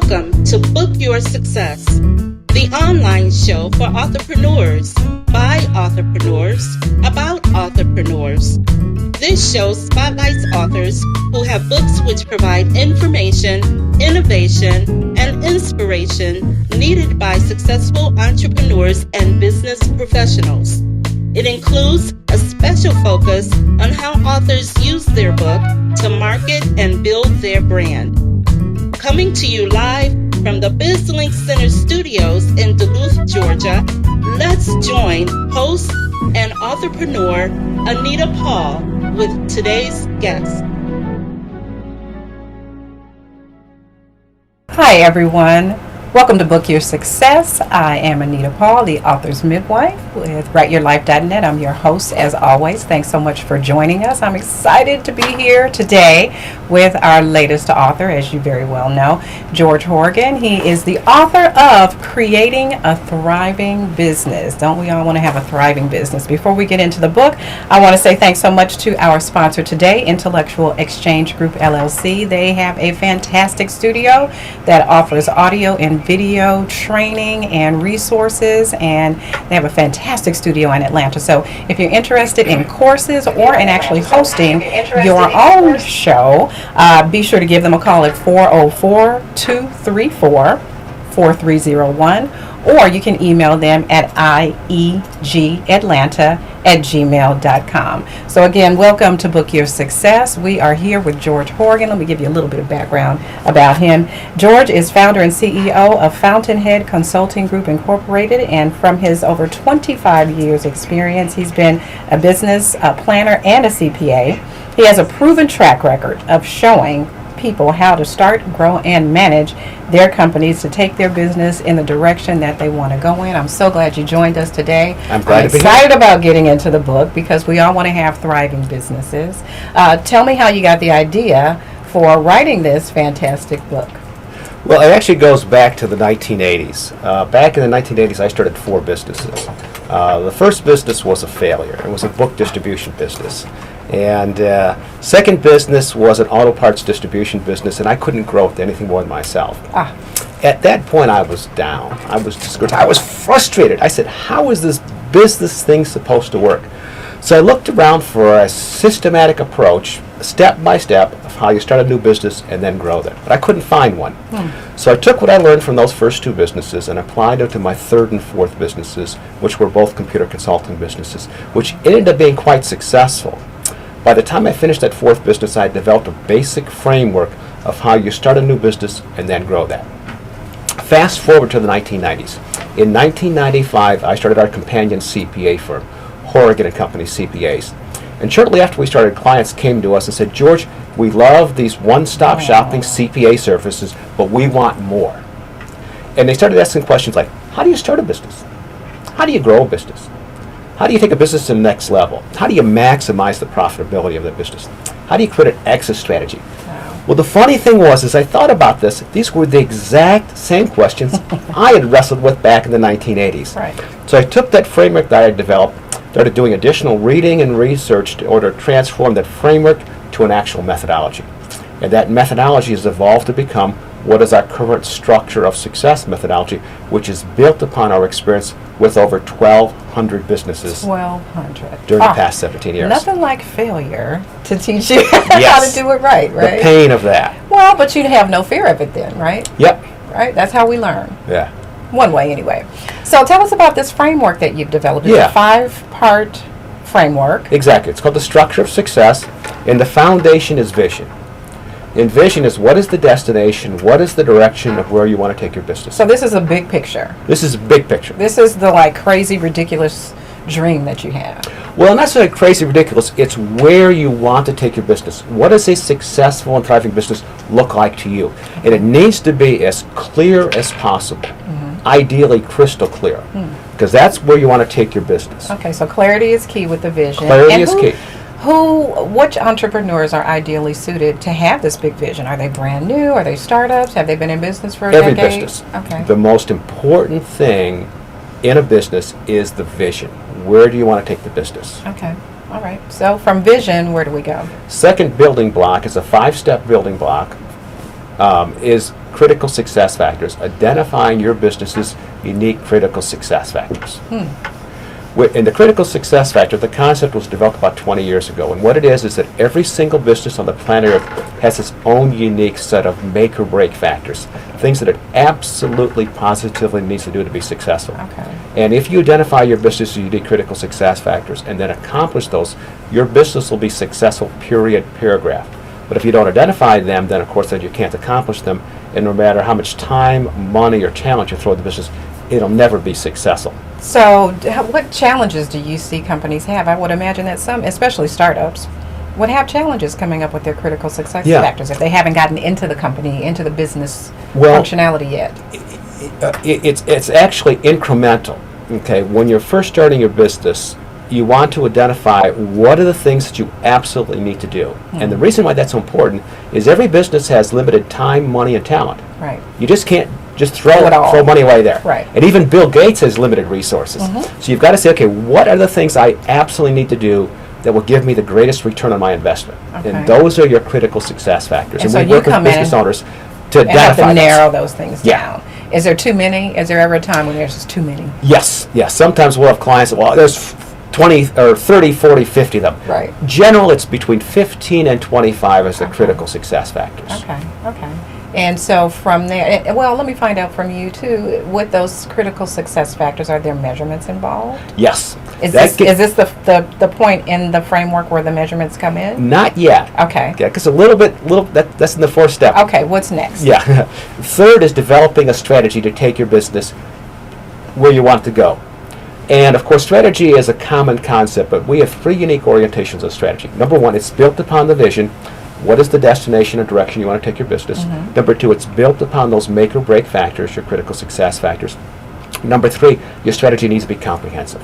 Welcome to Book Your Success, the online show for entrepreneurs, by entrepreneurs, about entrepreneurs. This show spotlights authors who have books which provide information, innovation, and inspiration needed by successful entrepreneurs and business professionals. It includes a special focus on how authors use their book to market and build their brand. Coming to you live from the BizLink Center studios in Duluth, Georgia, let's join host and entrepreneur Anita Paul with today's guest. Hi everyone, welcome to Book Your Success. I am Anita Paul, the author's midwife with WriteYourLife.net. I'm your host as always. Thanks so much for joining us. I'm excited to be here today with our latest author, as you very well know, George Horrigan. He is the author of Creating a Thriving Business. Don't we all want to have a thriving business? Before we get into the book, I want to say thanks so much to our sponsor today, Intellectual Exchange Group, LLC. They have a fantastic studio that offers audio and video training and resources, and they have a fantastic studio in Atlanta. So if you're interested in courses or in actually hosting your own show, be sure to give them a call at 404-234-4301, or you can email them at iegatlanta@gmail.com. So again, welcome to Book Your Success. We are here with George Horrigan. Let me give you a little bit of background about him. George is founder and CEO of Fountainhead Consulting Group Incorporated, and from his over 25 years experience, he's been a business planner and a CPA. He has a proven track record of showing people how to start, grow, and manage their companies to take their business in the direction that they want to go in. I'm so glad you joined us today. I'm glad to be here. Excited about getting into the book because we all want to have thriving businesses. Tell me how you got the idea for writing this fantastic book. Well, it actually goes back to the 1980s. Back in the 1980s, I started 4 businesses. The first business was a failure. It was a book distribution business. And second business was an auto parts distribution business, and I couldn't grow it to anything more than myself. At that point, I was down. I was discouraged. I was frustrated. I said, how is this business thing supposed to work? So I looked around for a systematic approach, step by step, of how you start a new business and then grow them. But I couldn't find one. So I took what I learned from those first 2 businesses and applied it to my third and fourth businesses, which were both computer consulting businesses, which ended up being quite successful. By the time I finished that 4th business, I had developed a basic framework of how you start a new business and then grow that. Fast forward to the 1990s. In 1995, I started our companion CPA firm, Horrigan and Company CPAs. And shortly after we started, clients came to us and said, George, we love these one-stop shopping CPA services, but we want more. And they started asking questions like, how do you start a business? How do you grow a business? How do you take a business to the next level? How do you maximize the profitability of that business? How do you create an exit strategy? Well, the funny thing was, as I thought about this, these were the exact same questions I had wrestled with back in the 1980s. Right. So I took that framework that I had developed, started doing additional reading and research in order to transform that framework to an actual methodology. And that methodology has evolved to become what is our current structure of success methodology, which is built upon our experience with over 1,200 businesses 1,200 during the past 17 years. Nothing like failure to teach you how to do it right? The pain of that. Well, but you'd have no fear of it then, right? Yep. Right? That's how we learn. Yeah. One way, anyway. So tell us about this framework that you've developed. It's a 5-part framework. Exactly. It's called the structure of success, and the foundation is vision. And vision is what is the destination, what is the direction of where you want to take your business. So this is a big picture. This is a big picture. This is the crazy, ridiculous dream that you have. Well, not so crazy ridiculous. It's where you want to take your business. What does a successful and thriving business look like to you? And it needs to be as clear as possible. Ideally crystal clear. Because that's where you want to take your business. Okay, so clarity is key with the vision. Clarity is key. Which entrepreneurs are ideally suited to have this big vision? Are they brand new? Are they startups? Have they been in business for a decade? Every business. Okay. The most important thing in a business is the vision. Where do you want to take the business? Okay. All right. So from vision, where do we go? Second building block is a 5-step building block is critical success factors, identifying your business's unique critical success factors. In the critical success factor, the concept was developed about 20 years ago, and what it is that every single business on the planet Earth has its own unique set of make or break factors, things that it absolutely positively needs to do to be successful. Okay. And if you identify your business's unique critical success factors and then accomplish those, your business will be successful, period, paragraph. But if you don't identify them, then of course then you can't accomplish them, and no matter how much time, money, or talent you throw at the business, it'll never be successful. So what challenges do you see companies have? I would imagine that some, especially startups, would have challenges coming up with their critical success factors if they haven't gotten into the company, into the business functionality yet. It's actually incremental. Okay, when you're first starting your business, you want to identify what are the things that you absolutely need to do. And the reason why that's so important is every business has limited time, money, and talent. Right. You just can't just throw money away there. Right. And even Bill Gates has limited resources. So you've got to say, okay, what are the things I absolutely need to do that will give me the greatest return on my investment? Okay. And those are your critical success factors. And so we you work with come business in owners to and have identify to narrow those. those things Yeah. down. Is there too many? Is there ever a time when there's just too many? Yes. Sometimes we'll have clients that, well, there's 20 or 30, 40, 50 of them. Right. General, it's between 15 and 25 as the critical success factors. Okay. And so from there, well, let me find out from you too, with those critical success factors, are there measurements involved? Yes. Is this the point in the framework where the measurements come in? Not yet. Okay. Yeah, because that's in the fourth step. Okay, what's next? Yeah. Third is developing a strategy to take your business where you want to go. And of course, strategy is a common concept, but we have three unique orientations of strategy. Number one, it's built upon the vision. What is the destination or direction you want to take your business? Number two, it's built upon those make or break factors, your critical success factors. Number three, your strategy needs to be comprehensive.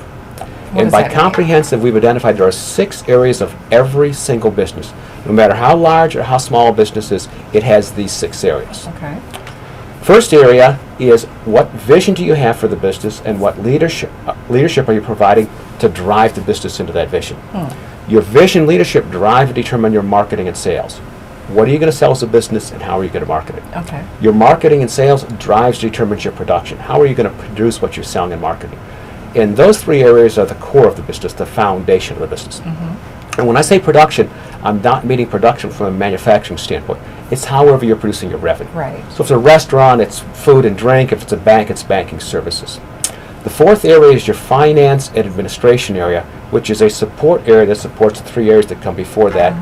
And by comprehensive, we've identified there are 6 areas of every single business. No matter how large or how small a business is, it has these 6 areas. Okay. First area is what vision do you have for the business and what leadership are you providing to drive the business into that vision. Your vision, leadership, drive determine your marketing and sales. What are you going to sell as a business and how are you going to market it? Okay. Your marketing and sales determines your production. How are you going to produce what you're selling and marketing? And those 3 areas are the core of the business, the foundation of the business. And when I say production, I'm not meaning production from a manufacturing standpoint. It's however you're producing your revenue. Right. So if it's a restaurant, it's food and drink. If it's a bank, it's banking services. The 4th area is your finance and administration area, which is a support area that supports the 3 areas that come before that.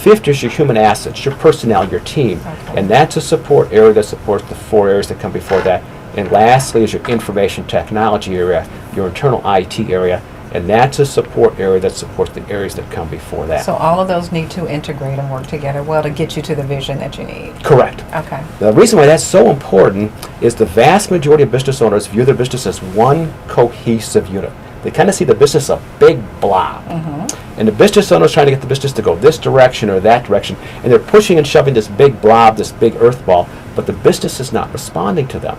5th is your human assets, your personnel, your team. Okay. And that's a support area that supports the 4 areas that come before that. And lastly is your information technology area, your internal IT area, and that's a support area that supports the areas that come before that. So all of those need to integrate and work together well to get you to the vision that you need. Correct. Okay. The reason why that's so important is the vast majority of business owners view their business as one cohesive unit. They kind of see the business as a big blob. And the business owner is trying to get the business to go this direction or that direction, and they're pushing and shoving this big blob, this big earth ball, but the business is not responding to them.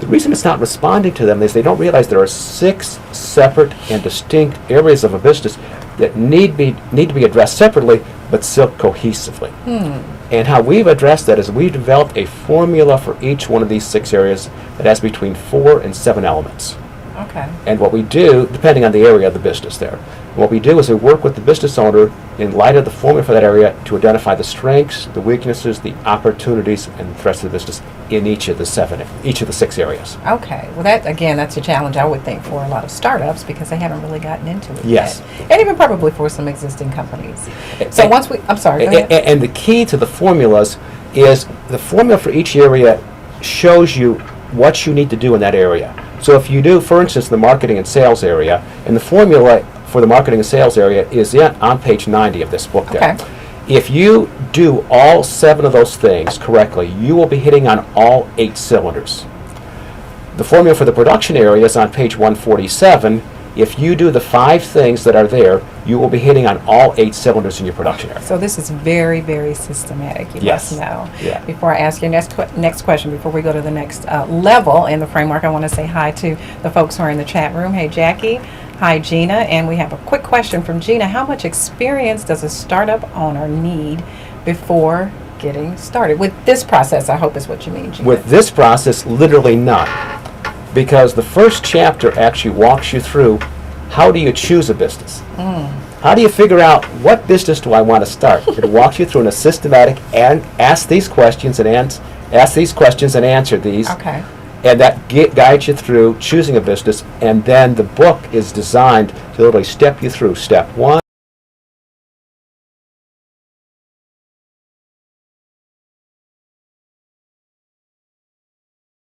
The reason it's not responding to them is they don't realize there are 6 separate and distinct areas of a business that need to be addressed separately, but still cohesively. And how we've addressed that is we've developed a formula for each one of these 6 areas that has between 4 and 7 elements. Okay. And what we do, depending on the area of the business there, what we do is we work with the business owner in light of the formula for that area to identify the strengths, the weaknesses, the opportunities, and the threats of the business in each of the 6 areas. Okay. Well, that's a challenge I would think for a lot of startups because they haven't really gotten into it Yes. yet. And even probably for some existing companies. So I'm sorry, go ahead. And the key to the formulas is the formula for each area shows you what you need to do in that area. So if you do, for instance, the marketing and sales area, and the formula for the marketing and sales area is on page 90 of this book there. Okay. If you do all 7 of those things correctly, you will be hitting on all 8 cylinders. The formula for the production area is on page 147. If you do the 5 things that are there, you will be hitting on all 8 cylinders in your production area. So this is very, very systematic. You Yes. must know. Yeah. Before I ask your next question, before we go to the next level in the framework, I want to say hi to the folks who are in the chat room. Hey, Jackie. Hi, Gina. And we have a quick question from Gina. How much experience does a startup owner need before getting started with this process, I hope is what you mean, Gina. With this process, literally none. Because the first chapter actually walks you through how do you choose a business? How do you figure out what business do I want to start? It walks you through in a systematic and ask these questions and answer these. Okay. And that guides you through choosing a business. And then the book is designed to literally step you through step one.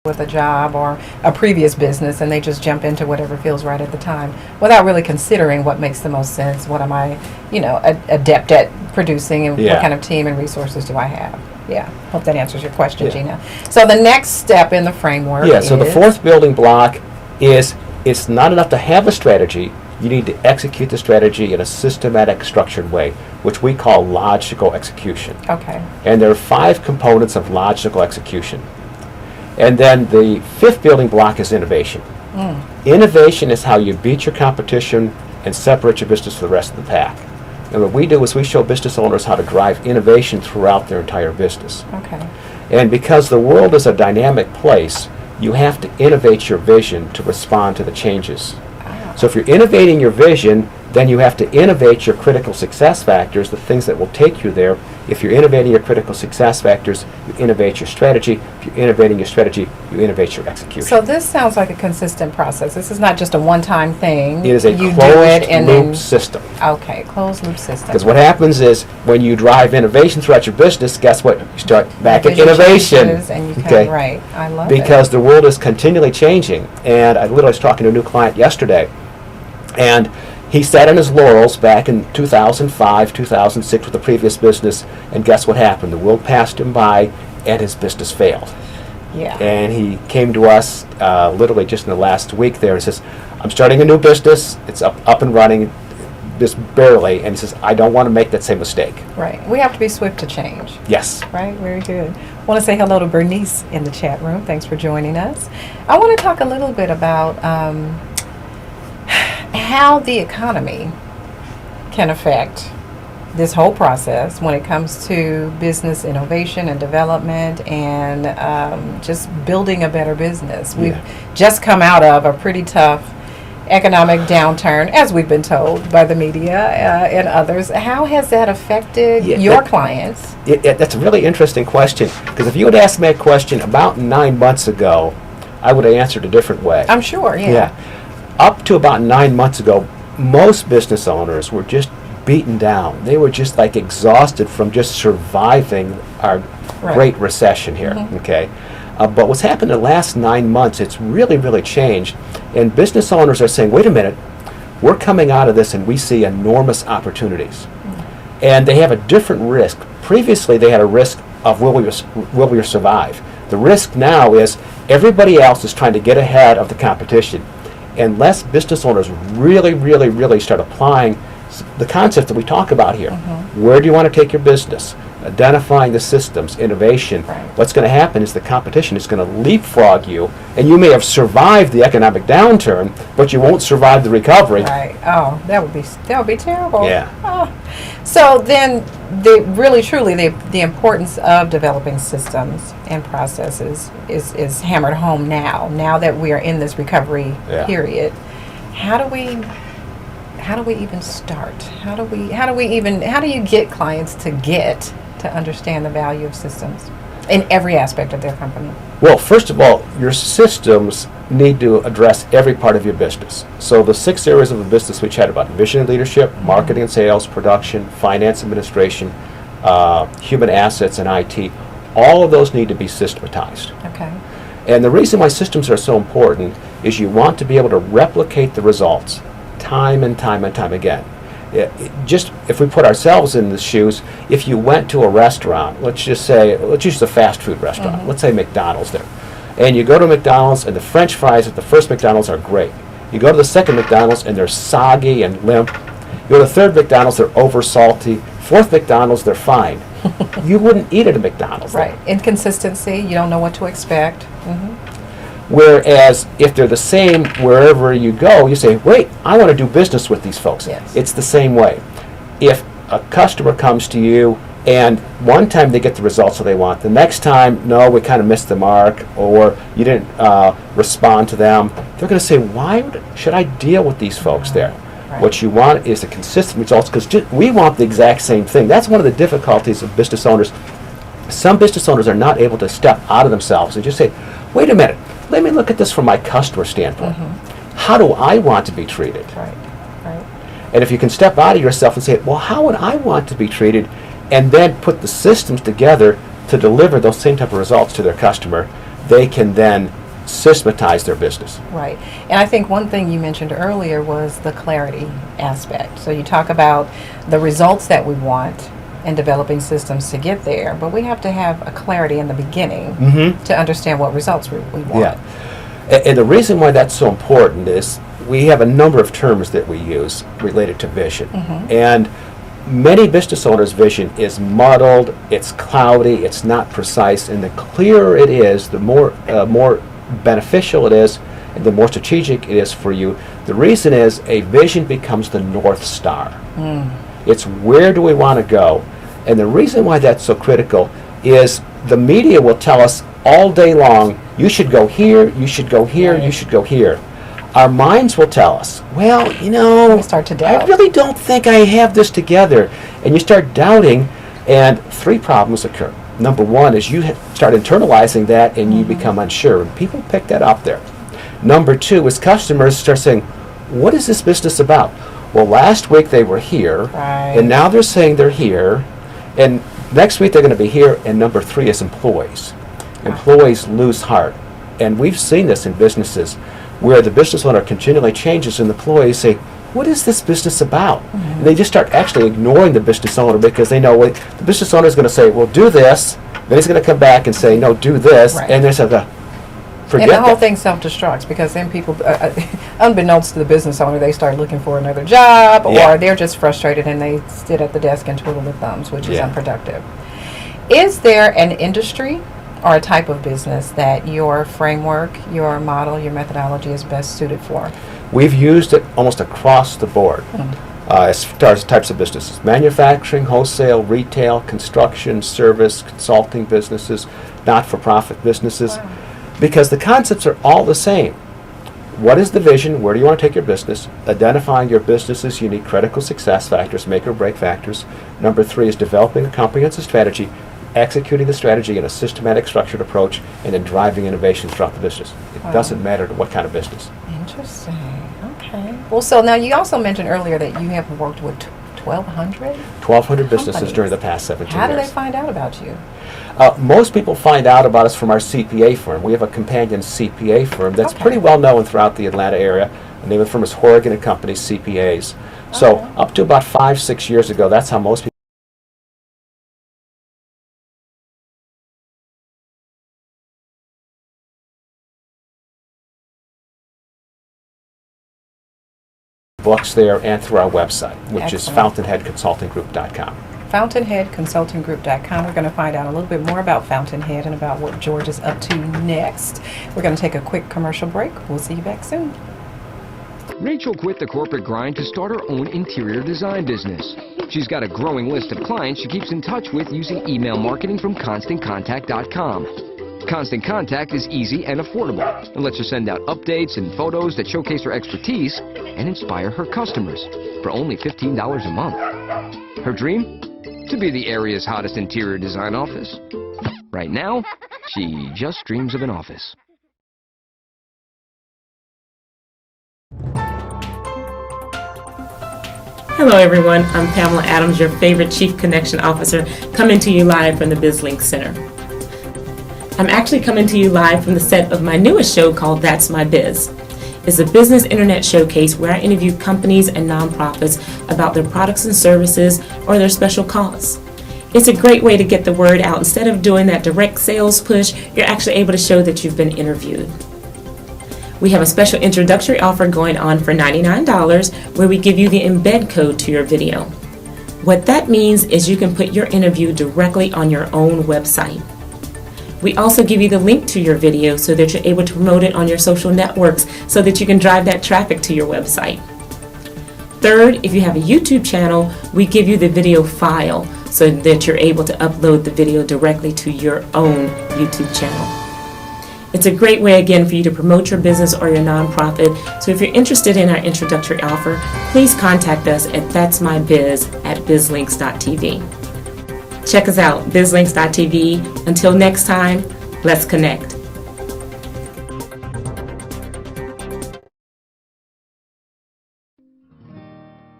With a job or a previous business, and they just jump into whatever feels right at the time without really considering what makes the most sense. What am I, adept at producing, and Yeah. what kind of team and resources do I have? Yeah, hope that answers your question, Yeah. Gina. So the next step in the framework Yeah, is... so the fourth building block is it's not enough to have a strategy. You need to execute the strategy in a systematic, structured way, which we call logical execution. Okay. And there are 5 components of logical execution. And then the fifth building block is innovation. Innovation is how you beat your competition and separate your business from the rest of the pack. And what we do is we show business owners how to drive innovation throughout their entire business. Okay. And because the world is a dynamic place, you have to innovate your vision to respond to the changes. So if you're innovating your vision, then you have to innovate your critical success factors, the things that will take you there. If you're innovating your critical success factors, you innovate your strategy. If you're innovating your strategy, you innovate your execution. So this sounds like a consistent process. This is not just a one-time thing. It is a You do closed it and loop then... system. Okay, closed loop system. Because what happens is when you drive innovation throughout your business, guess what? You start back at Vision innovation. changes and you Okay. right. I love it. Because the world is continually changing. And I literally was talking to a new client yesterday, and he sat on his laurels back in 2005, 2006 with the previous business, and guess what happened? The world passed him by, and his business failed. Yeah. And he came to us literally just in the last week there and says, I'm starting a new business. It's up and running, just barely. And he says, I don't want to make that same mistake. Right. We have to be swift to change. Yes. Right. Very good. I want to say hello to Bernice in the chat room. Thanks for joining us. I want to talk a little bit about how the economy can affect this whole process when it comes to business innovation and development and just building a better business. We've just come out of a pretty tough economic downturn, as we've been told by the media and others. How has that affected your clients? That's a really interesting question, because if you had asked me a question about 9 months ago, I would have answered a different way. I'm sure, yeah. Up to about 9 months ago, most business owners were just beaten down. They were just like exhausted from just surviving our great recession here. Okay, but what's happened in the last 9 months, it's really, really changed. And business owners are saying, wait a minute, we're coming out of this and we see enormous opportunities. And they have a different risk. Previously, they had a risk of will we survive? The risk now is everybody else is trying to get ahead of the competition. Unless business owners really, really, really start applying the concept that we talk about here. Where do you want to take your business? Identifying the systems, innovation. What's going to happen is the competition is going to leapfrog you, and you may have survived the economic downturn, but you won't survive the recovery. Right. Oh, that would be terrible. Yeah. Oh. So then, really truly, the importance of developing systems and processes is hammered home now. Now that we are in this recovery period, how do we even start? How do you get clients to understand the value of systems in every aspect of their company? Well, first of all, your systems need to address every part of your business. So the 6 areas of the business we chatted about: vision and leadership, marketing and sales, production, finance administration, human assets, and IT. All of those need to be systematized. Okay. And the reason why systems are so important is you want to be able to replicate the results time and time and time again. Just if we put ourselves in the shoes, if you went to a restaurant, let's use a fast food restaurant, let's say McDonald's there, and you go to McDonald's and the French fries at the first McDonald's are great. You go to the second McDonald's and they're soggy and limp. You go to the third McDonald's, they're over salty. Fourth McDonald's, they're fine. You wouldn't eat at a McDonald's. Right. Inconsistency, you don't know what to expect. Whereas if they're the same wherever you go, you say, wait, I want to do business with these folks. Yes. It's the same way. If a customer comes to you And one time they get the results that they want. The next time, no, we kind of missed the mark, or you didn't respond to them. They're going to say, should I deal with these folks there? Right. What you want is the consistent results, because we want the exact same thing. That's one of the difficulties of business owners. Some business owners are not able to step out of themselves and just say, wait a minute, let me look at this from my customer standpoint. How do I want to be treated? Right. And if you can step out of yourself and say, well, how would I want to be treated? And then put the systems together to deliver those same type of results to their customer, they can then systematize their business. Right. And I think one thing you mentioned earlier was the clarity aspect. So you talk about the results that we want and developing systems to get there, but we have to have a clarity in the beginning to understand what results we want. Yeah. And the reason why that's so important is we have a number of terms that we use related to vision. And many business owners' vision is muddled, it's cloudy, it's not precise, and the clearer it is, the more beneficial it is, and the more strategic it is for you. The reason is a vision becomes the North Star. It's where do we want to go? And the reason why that's so critical is the media will tell us all day long, you should go here, you should go here, you should go here. Our minds will tell us, well, We start to doubt. I really don't think I have this together. And you start doubting, and three problems occur. Number one is you start internalizing that and you become unsure. And people pick that up there. Number two is customers start saying, what is this business about? Well, last week they were here, and now they're saying they're here, and next week they're going to be here. And number three is employees. Employees lose heart. And we've seen this in businesses where the business owner continually changes and the employees say, what is this business about? And they just start actually ignoring the business owner because they know the business owner is going to say, well, do this. Then he's going to come back and say, no, do this. And they have to forget And the whole that. thing self-destructs because then people, unbeknownst to the business owner, they start looking for another job or they're just frustrated and they sit at the desk and twiddle their thumbs, which is unproductive. Is there an industry or a type of business that your framework, your model, your methodology is best suited for? We've used it almost across the board as far as types of businesses. Manufacturing, wholesale, retail, construction, service, consulting businesses, not-for-profit businesses. Because the concepts are all the same. What is the vision? Where do you want to take your business? Identifying your business's unique critical success factors, make or break factors. Number three is developing a comprehensive strategy, executing the strategy in a systematic, structured approach, and then driving innovation throughout the business. It doesn't matter to what kind of business. Interesting. Okay. Well, so now you also mentioned earlier that you have worked with 1,200? 1,200 businesses during the past 17 years. How do they find out about you? Most people find out about us from our CPA firm. We have a companion CPA firm that's pretty well known throughout the Atlanta area. The name of the firm is Horrigan and Company CPAs. So up to about 5-6 years ago, that's how most people books there and through our website, which is fountainheadconsultinggroup.com. fountainheadconsultinggroup.com. We're going to find out a little bit more about Fountainhead and about what George is up to next. We're going to take a quick commercial break. We'll see you back soon. Rachel quit the corporate grind to start her own interior design business. She's got a growing list of clients she keeps in touch with using email marketing from ConstantContact.com. Constant Contact is easy and affordable and lets her send out updates and photos that showcase her expertise and inspire her customers for only $15 a month. Her dream? To be the area's hottest interior design office. Right now, she just dreams of an office. Hello everyone, I'm Pamela Adams, your favorite Chief Connection Officer, coming to you live from the BizLink Center. I'm actually coming to you live from the set of my newest show called That's My Biz. It's a business internet showcase where I interview companies and nonprofits about their products and services or their special cause. It's a great way to get the word out. Instead of doing that direct sales push, you're actually able to show that you've been interviewed. We have a special introductory offer going on for $99 where we give you the embed code to your video. What that means is you can put your interview directly on your own website. We also give you the link to your video so that you're able to promote it on your social networks so that you can drive that traffic to your website. Third, if you have a YouTube channel, we give you the video file so that you're able to upload the video directly to your own YouTube channel. It's a great way, again, for you to promote your business or your nonprofit. So if you're interested in our introductory offer, please contact us at that'smybiz@bizlinks.tv. Check us out, bizlinks.tv. Until next time, let's connect.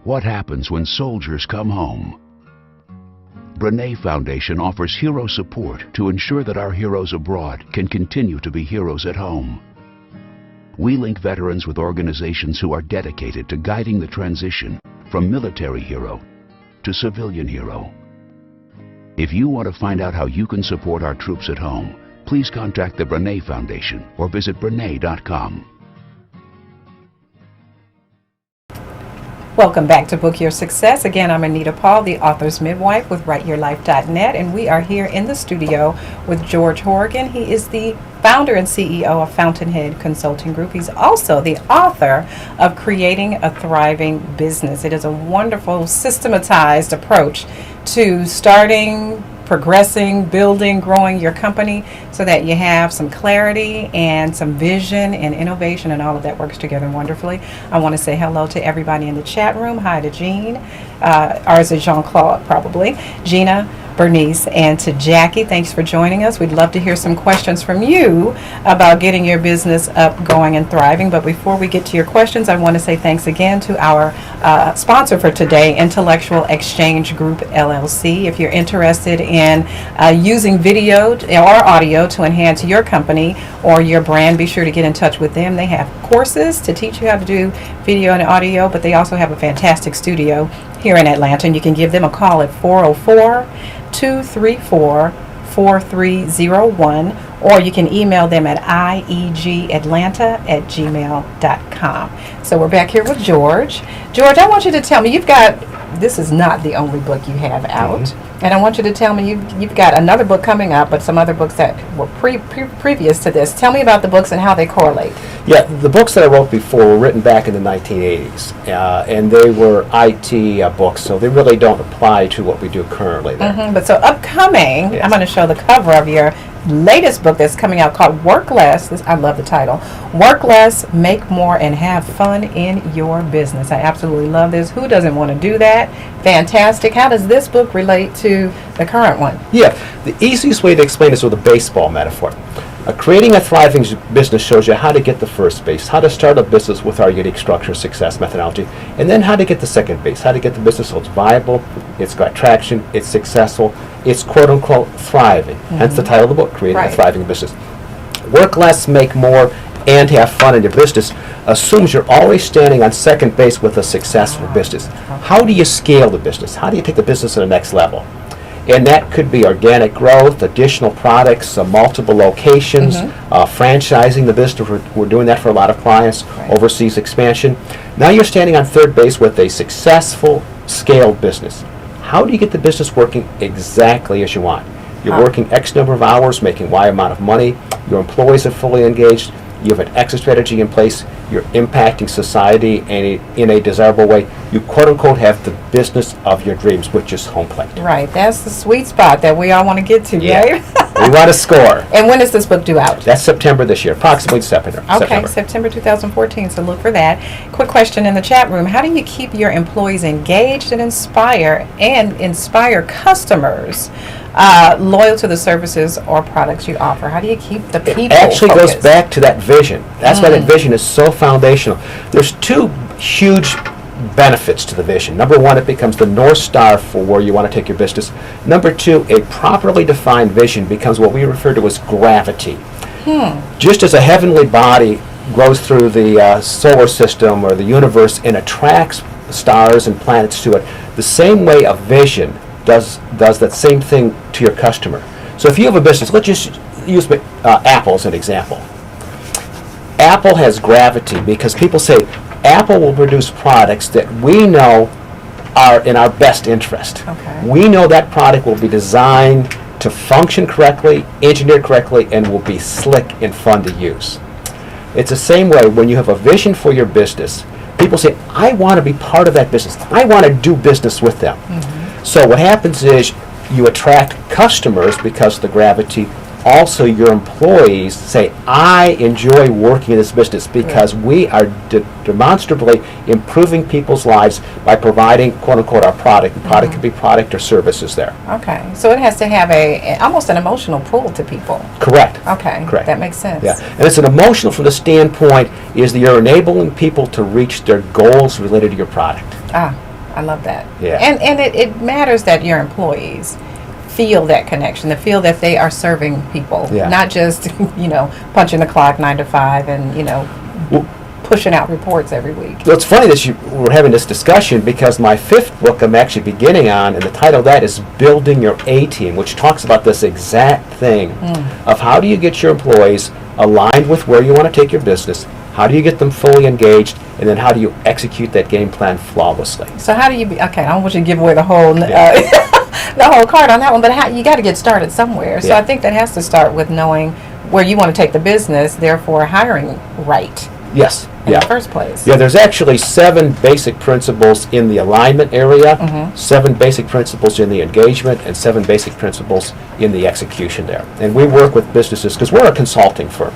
What happens when soldiers come home? Brene Foundation offers hero support to ensure that our heroes abroad can continue to be heroes at home. We link veterans with organizations who are dedicated to guiding the transition from military hero to civilian hero. If you want to find out how you can support our troops at home, please contact the Brene Foundation or visit brene.com. Welcome back to Book Your Success. Again, I'm Anita Paul, the author's midwife with WriteYourLife.net, and we are here in the studio with George Horrigan. He is the founder and CEO of Fountainhead Consulting Group. He's also the author of Creating a Thriving Business. It is a wonderful, systematized approach to starting, progressing, building, growing your company so that you have some clarity and some vision and innovation, and all of that works together wonderfully. I want to say hello to everybody in the chat room. Hi to Jean, or is it Jean-Claude probably, Gina, Bernice, and to Jackie. Thanks for joining us. We'd love to hear some questions from you about getting your business up, going, and thriving. But before we get to your questions, I want to say thanks again to our sponsor for today, Intellectual Exchange Group, LLC. If you're interested in using video or audio to enhance your company or your brand, be sure to get in touch with them. They have courses to teach you how to do video and audio, but they also have a fantastic studio here in Atlanta, and you can give them a call at 404-234-4301, or you can email them at iegatlanta@gmail.com. So we're back here with George. George, I want you to tell me, this is not the only book you have out, and I want you to tell me you've got another book coming up, but some other books that were previous to this. Tell me about the books and how they correlate. Yeah, the books that I wrote before were written back in the 1980s, and they were IT books, so they really don't apply to what we do currently there. But so upcoming, Yes. I'm going to show the cover of your latest book that's coming out called Work Less. I love the title. Work Less, Make More, and Have Fun in Your Business. I absolutely love this. Who doesn't want to do that? Fantastic. How does this book relate to the current one? Yeah, the easiest way to explain this with a baseball metaphor. Creating a thriving business shows you how to get the first base, how to start a business with our unique structure success methodology, and then how to get the second base, how to get the business so it's viable, it's got traction, it's successful, it's quote-unquote thriving. Hence the title of the book, Creating a Thriving Business. Work less, make more, and have fun in your business assumes you're always standing on second base with a successful business. How do you scale the business? How do you take the business to the next level? And that could be organic growth, additional products, multiple locations, franchising the business. We're doing that for a lot of clients, overseas expansion. Now you're standing on third base with a successful, scaled business. How do you get the business working exactly as you want? You're working X number of hours, making Y amount of money. Your employees are fully engaged. You have an exit strategy in place. You're impacting society in a desirable way. You quote-unquote have the business of your dreams, which is home plate. Right. That's the sweet spot that we all want to get to, right? We want to score. And when is this book due out? That's September this year, approximately September. Okay, September 2014, so look for that. Quick question in the chat room. How do you keep your employees engaged and inspire customers loyal to the services or products you offer? How do you keep the people It actually focused? goes back to that vision. That's why that vision is so foundational. There's two huge benefits to the vision. Number one, it becomes the North Star for where you want to take your business. Number two, a properly defined vision becomes what we refer to as gravity. Just as a heavenly body goes through the solar system or the universe and attracts stars and planets to it, the same way a vision does that same thing to your customer. So if you have a business, let's just use Apple as an example. Apple has gravity because people say Apple will produce products that we know are in our best interest. Okay. We know that product will be designed to function correctly, engineered correctly, and will be slick and fun to use. It's the same way when you have a vision for your business. People say, I want to be part of that business. I want to do business with them. So what happens is you attract customers because of the gravity. Also, your employees say, I enjoy working in this business because we are demonstrably improving people's lives by providing, quote unquote, our product. The product could be product or services there. Okay, so it has to have almost an emotional pull to people. Correct. Okay, Correct. That makes sense. Yeah, and it's an emotional from the standpoint is that you're enabling people to reach their goals related to your product. I love that. Yeah. And it matters that your employees feel that connection, to feel that they are serving people, not just, punching the clock 9 to 5 and, pushing out reports every week. Well, it's funny that we're having this discussion because my 5th book I'm actually beginning on, and the title of that is Building Your A-Team, which talks about this exact thing of how do you get your employees aligned with where you want to take your business, how do you get them fully engaged, and then how do you execute that game plan flawlessly. So how do you okay, I don't want you to give away the whole the whole card on that one, but you got to get started somewhere. So I think that has to start with knowing where you want to take the business, therefore hiring right. Yes. In the first place. Yeah, there's actually 7 basic principles in the alignment area, 7 basic principles in the engagement, and 7 basic principles in the execution there. And we work with businesses, because we're a consulting firm.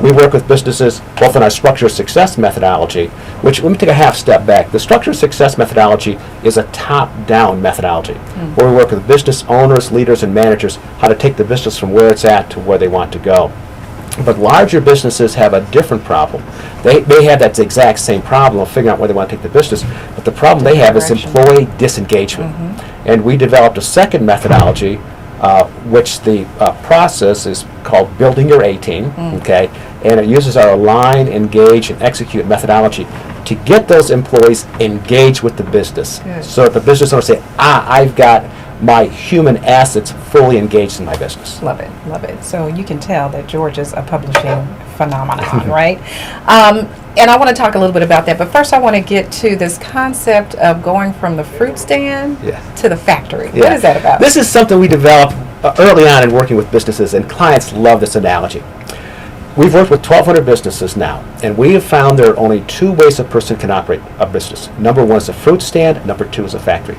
We work with businesses both in our structure success methodology, which, let me take a half step back. The structure success methodology is a top-down methodology, where we work with business owners, leaders, and managers how to take the business from where it's at to where they want to go. But larger businesses have a different problem. They have that exact same problem of figuring out where they want to take the business, but the problem they have is employee disengagement. And we developed a second methodology, which the process is called Building Your A-Team, okay? And it uses our align, engage, and execute methodology to get those employees engaged with the business. So that the business owner say, I've got my human assets fully engaged in my business. Love it, love it. So you can tell that George is a publishing phenomenon, right? And I want to talk a little bit about that, but first I want to get to this concept of going from the fruit stand to the factory. What is that about? This is something we developed early on in working with businesses, and clients love this analogy. We've worked with 1,200 businesses now, and we have found there are only 2 ways a person can operate a business. Number 1 is a fruit stand, number 2 is a factory.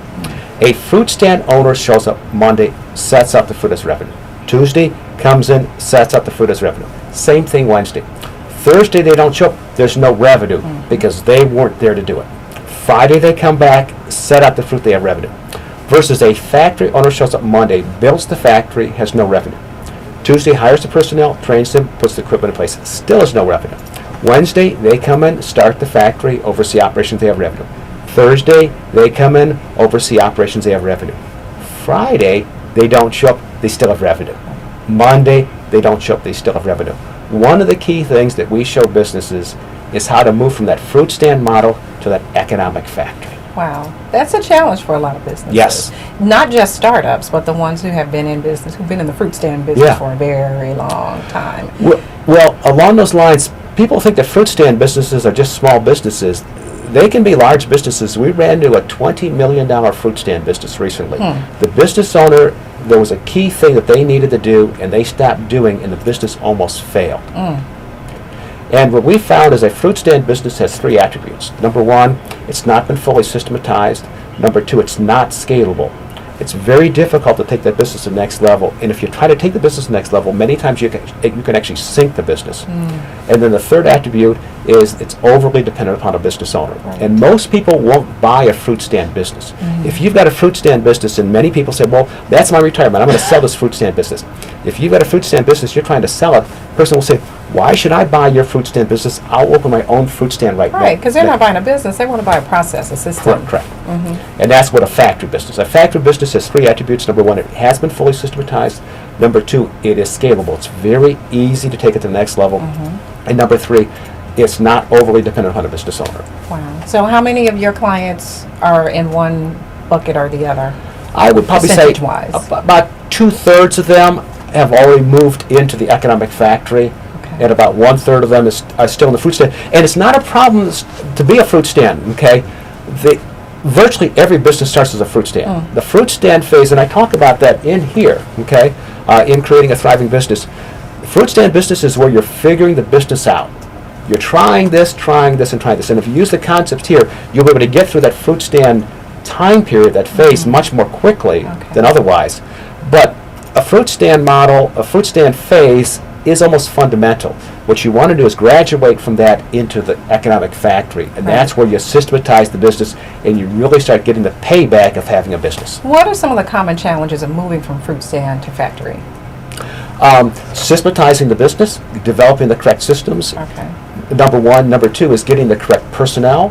A fruit stand owner shows up Monday, sets up the fruit as revenue. Tuesday, comes in, sets up the fruit as revenue. Same thing Wednesday. Thursday, they don't show up, there's no revenue because they weren't there to do it. Friday, they come back, set up the fruit, they have revenue. Versus a factory owner shows up Monday, builds the factory, has no revenue. Tuesday, hires the personnel, trains them, puts the equipment in place, still has no revenue. Wednesday, they come in, start the factory, oversee operations, they have revenue. Thursday, they come in, oversee operations, they have revenue. Friday, they don't show up, they still have revenue. Monday, they don't show up, they still have revenue. One of the key things that we show businesses is how to move from that fruit stand model to that economic factory. Wow, that's a challenge for a lot of businesses. Yes. Not just startups, but the ones who have been in business, who've been in the fruit stand business for a very long time. Well, along those lines, people think that fruit stand businesses are just small businesses. They can be large businesses. We ran into a $20 million fruit stand business recently. The business owner, there was a key thing that they needed to do, and they stopped doing, and the business almost failed. And what we found is a fruit stand business has 3 attributes. Number 1, it's not been fully systematized. Number 2, it's not scalable. It's very difficult to take that business to the next level. And if you try to take the business to the next level, many times you can actually sink the business. And then the third attribute is it's overly dependent upon a business owner. And most people won't buy a fruit stand business. If you've got a fruit stand business, and many people say, well, that's my retirement, I'm going to sell this fruit stand business. If you've got a fruit stand business, you're trying to sell it, the person will say, why should I buy your fruit stand business? I'll open my own fruit stand right now. Right, because they're not buying a business, they want to buy a process, a system. Correct. And that's what a factory business. A factory business has 3 attributes. Number 1, it has been fully systematized. Number 2, it is scalable. It's very easy to take it to the next level. And number 3, it's not overly dependent on a business owner. Wow. So how many of your clients are in one bucket or the other? I would probably say percentage-wise? about 2/3 of them have already moved into the economic factory. And about 1/3 of them are still in the fruit stand. And it's not a problem to be a fruit stand, okay? Virtually every business starts as a fruit stand. The fruit stand phase, and I talk about that in here, okay, in creating a thriving business. Fruit stand business is where you're figuring the business out. You're trying this, and trying this. And if you use the concepts here, you'll be able to get through that fruit stand time period, that phase, much more quickly than otherwise. But a fruit stand model, a fruit stand phase is almost fundamental. What you want to do is graduate from that into the economic factory, and that's where you systematize the business and you really start getting the payback of having a business. What are some of the common challenges of moving from fruit stand to factory? Systematizing the business, developing the correct systems. Okay. Number one. Number two is getting the correct personnel,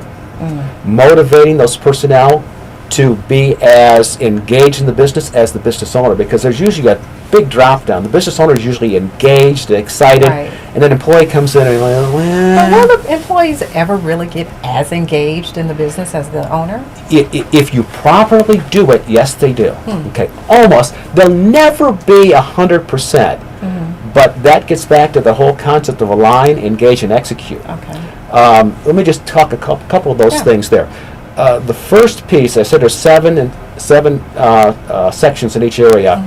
motivating those personnel to be as engaged in the business as the business owner, because there's usually a big drop down. The business owner is usually engaged, excited, and then an employee comes in and like, well, But will the employees ever really get as engaged in the business as the owner? if you properly do it, yes, they do. Okay, almost. They'll never be 100%, but that gets back to the whole concept of align, engage, and execute. Okay. Let me just talk a couple of those things there. The first piece, I said there's seven sections in each area.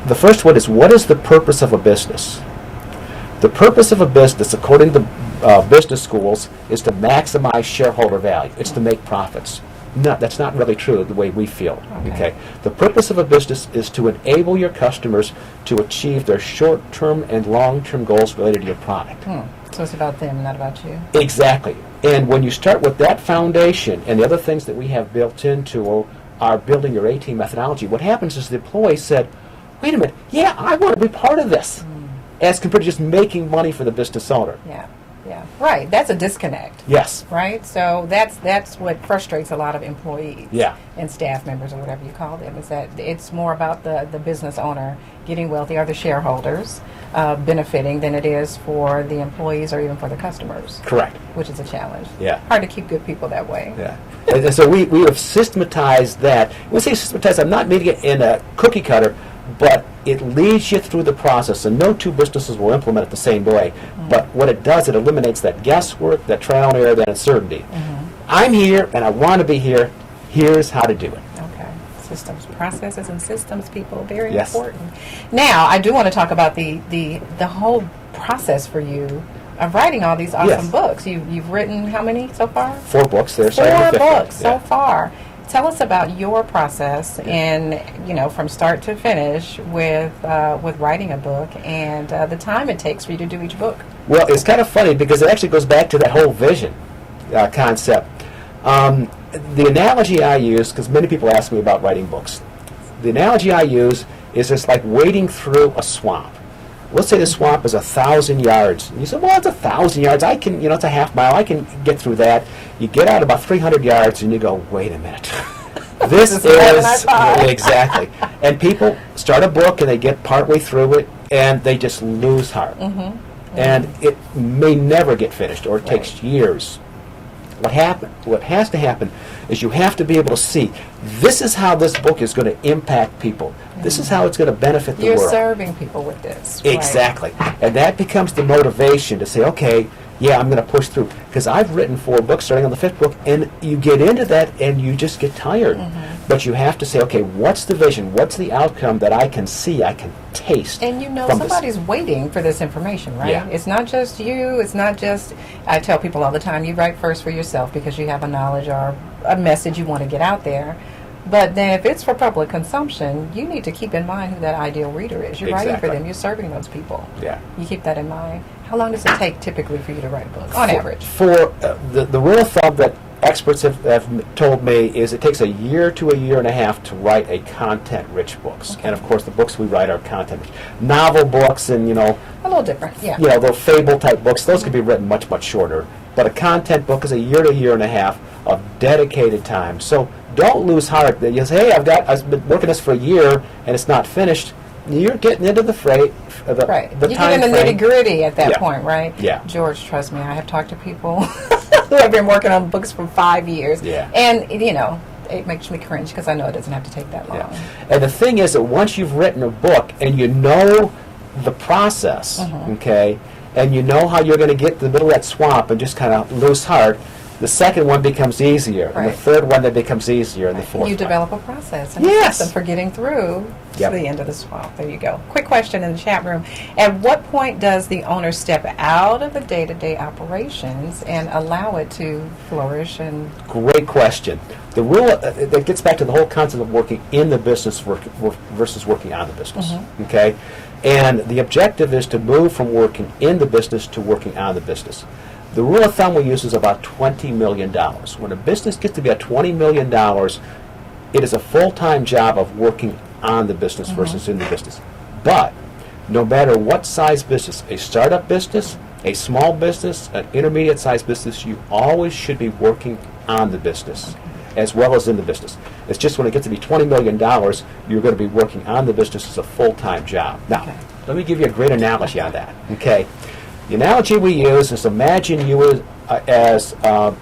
The first one is, what is the purpose of a business? The purpose of a business, according to business schools, is to maximize shareholder value. It's to make profits. No, that's not really true the way we feel. Okay. The purpose of a business is to enable your customers to achieve their short-term and long-term goals related to your product. So it's about them, not about you. Exactly. And when you start with that foundation and the other things that we have built into our building your A-team methodology, what happens is the employee said, wait a minute, yeah, I want to be part of this, as compared to just making money for the business owner. Yeah. Right. That's a disconnect. Yes. Right? So that's what frustrates a lot of employees and staff members, or whatever you call them, is that it's more about the business owner getting wealthy, or the shareholders benefiting, than it is for the employees or even for the customers. Correct. Which is a challenge. Yeah. Hard to keep good people that way. Yeah. And so we have systematized that. When I say systematized, I'm not making it in a cookie cutter, but it leads you through the process, and no two businesses will implement it the same way. But what it does, it eliminates that guesswork, that trial and error, that uncertainty. I'm here, and I want to be here. Here's how to do it. Okay. Systems, processes, and systems, people, very Yes. important. Now, I do want to talk about the whole process for you of writing all these awesome books. You've written how many so far? 4 books. There's 4 books so far. Tell us about your process, and from start to finish with writing a book, and the time it takes for you to do each book. Well, it's kind of funny because it actually goes back to that whole vision concept. The analogy I use, because many people ask me about writing books, the analogy I use is it's like wading through a swamp. Let's say the swamp is 1,000 yards. And you say, well, it's 1,000 yards. I can, it's a half mile. I can get through that. You get out about 300 yards and you go, wait a minute. This is exactly. And people start a book and they get partway through it and they just lose heart. And it may never get finished, or it takes years. What has to happen is you have to be able to see, this is how this book is going to impact people. This is how it's going to benefit the world. You're serving people with this. Exactly. And that becomes the motivation to say, okay, yeah, I'm going to push through. Because I've written 4 books, starting on the 5th book, and you get into that and you just get tired. But you have to say, okay, what's the vision? What's the outcome that I can see, I can taste? And somebody's waiting for this information, right? Yeah. It's not just you. It's not just, I tell people all the time, you write first for yourself because you have a knowledge or a message you want to get out there. But then if it's for public consumption, you need to keep in mind who that ideal reader is. You're writing for them. You're serving those people. Yeah. You keep that in mind. How long does it take typically for you to write a book, on average? For the rule of thumb that experts have told me is it takes a year to a year and a half to write a content-rich books. And, of course, the books we write are content-rich. Novel books and, a little different, yeah. Those fable-type books, those can be written much, much shorter. But a content book is a year to a year and a half of dedicated time. So don't lose heart. You say, hey, I've been working this for a year and it's not finished. You're getting into the fray. Right. The you time get in the frame. nitty-gritty at that point, right? Yeah. George, trust me, I have talked to people who have been working on books for 5 years. Yeah. And, it makes me cringe because I know it doesn't have to take that long. Yeah. And the thing is that once you've written a book and you know the process, okay, and you know how you're going to get to the middle of that swamp and just kind of lose heart, the second one becomes easier, and the third one that becomes easier, and the fourth You one. develop a process and a system for getting through to the end of the swamp. There you go. Quick question in the chat room. At what point does the owner step out of the day-to-day operations and allow it to flourish? And Great question. The rule that gets back to the whole concept of working in the business versus working on the business. Okay, and the objective is to move from working in the business to working on the business. The rule of thumb we use is about $20 million. When a business gets to be at $20 million, it is a full-time job of working on the business versus in the business. But no matter what size business, a startup business, a small business, an intermediate-sized business, you always should be working on the business as well as in the business. It's just when it gets to be $20 million, you're going to be working on the business as a full-time job. Now, let me give you a great analogy on that. Okay, the analogy we use is imagine you as the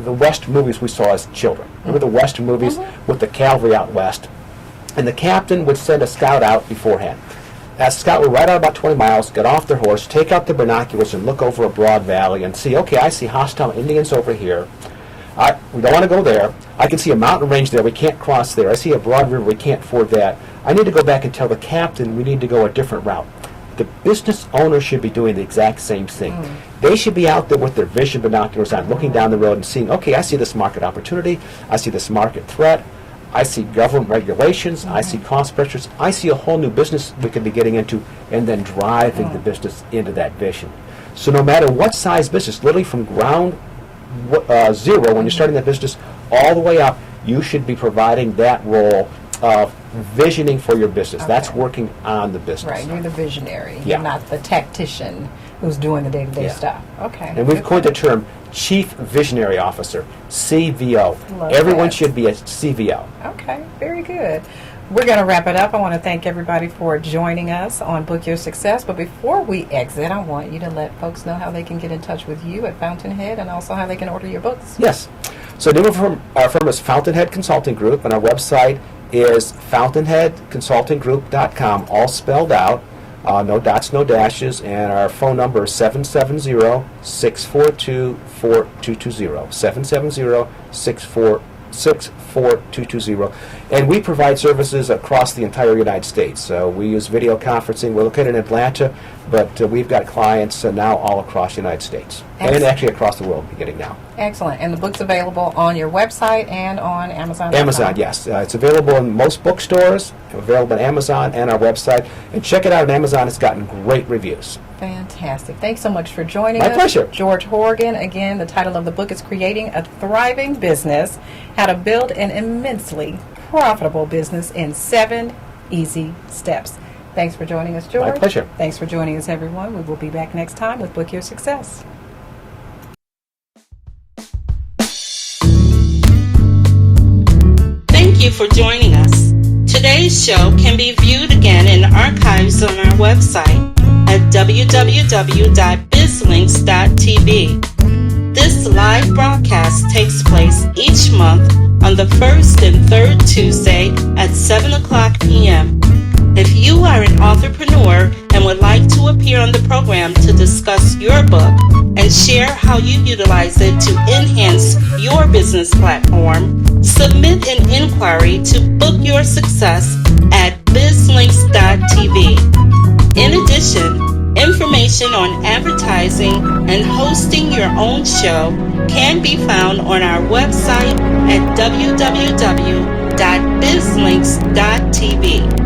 West movies we saw as children. Remember the Western movies with the cavalry out west? And the captain would send a scout out beforehand. That scout would ride out about 20 miles, get off their horse, take out the binoculars and look over a broad valley and see, okay, I see hostile Indians over here. We don't want to go there. I can see a mountain range there. We can't cross there. I see a broad river. We can't ford that. I need to go back and tell the captain we need to go a different route. The business owner should be doing the exact same thing. They should be out there with their vision binoculars on, looking down the road and seeing, okay, I see this market opportunity. I see this market threat. I see government regulations. I see cost pressures. I see a whole new business we could be getting into, and then driving the business into that vision. So no matter what size business, literally from ground zero, when you're starting that business, all the way up, you should be providing that role of visioning for your business. That's working on the business. Right, you're the visionary. Yeah. You're not the tactician who's doing the day-to-day stuff. Okay. And we've coined the term Chief Visionary Officer, CVO. Love Everyone that. should be a CVO. Okay, very good. We're going to wrap it up. I want to thank everybody for joining us on Book Your Success. But before we exit, I want you to let folks know how they can get in touch with you at Fountainhead and also how they can order your books. Yes. So the name of our firm is Fountainhead Consulting Group, and our website is fountainheadconsultinggroup.com, all spelled out. No dots, no dashes, and our phone number is 770-642-4220. 770-64220. And we provide services across the entire United States. So we use video conferencing. We're located in Atlanta, but we've got clients now all across the United States. And actually across the world beginning now. Excellent. And the book's available on your website and on Amazon? Amazon, yes. It's available in most bookstores, available on Amazon and our website. And check it out on Amazon. It's gotten great reviews. Fantastic. Thanks so much for joining us. My pleasure. George Horrigan. Again, the title of the book is Creating a Thriving Business, How to Build an Immensely Profitable Business in 7 Easy Steps. Thanks for joining us, George. My pleasure. Thanks for joining us, everyone. We will be back next time with Book Your Success. Thank you for joining us. Today's show can be viewed again in archives on our website at www.bizlinks.tv. This live broadcast takes place each month on the first and third Tuesday at 7 o'clock p.m. If you are an entrepreneur and would like to appear on the program to discuss your book and share how you utilize it to enhance your business platform, submit an inquiry to Book Your Success at bizlinks.tv. In addition, information on advertising and hosting your own show can be found on our website at www.bizlinks.tv.